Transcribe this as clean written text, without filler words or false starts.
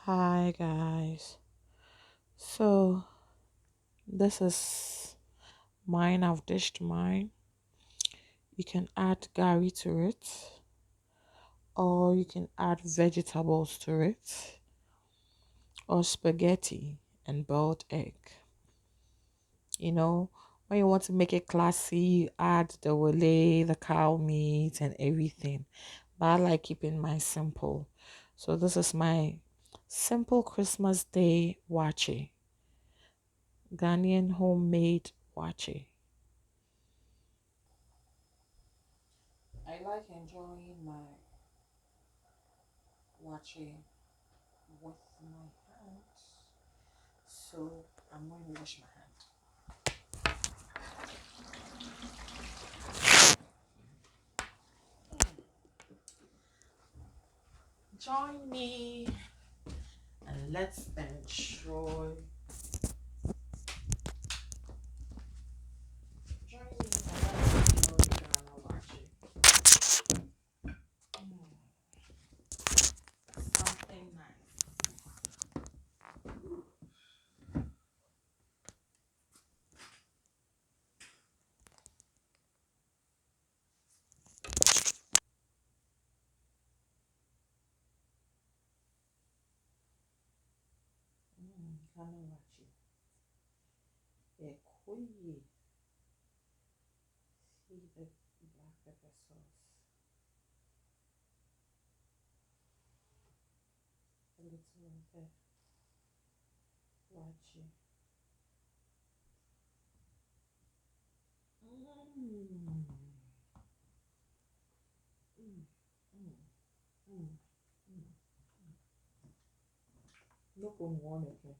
Hi guys. So this is mine. I've dished mine. You can add gari to it, or you can add vegetables to it, or spaghetti and boiled egg. You know, when you want to make it classy, you add the wole, the cow meat, and everything. But I like keeping mine simple. So this is my simple Christmas Day waakye, Ghanaian homemade waakye. I like enjoying my watching with my hands. So I'm going to wash my hand. Join me and let's enjoy. Join me and let's enjoy Ghana watching. Something nice. Ghana watching. WAAKYE. See the black pepper sauce. A little of the watching. Mm. Mm. Mm. Mm. Mm. Look on one again.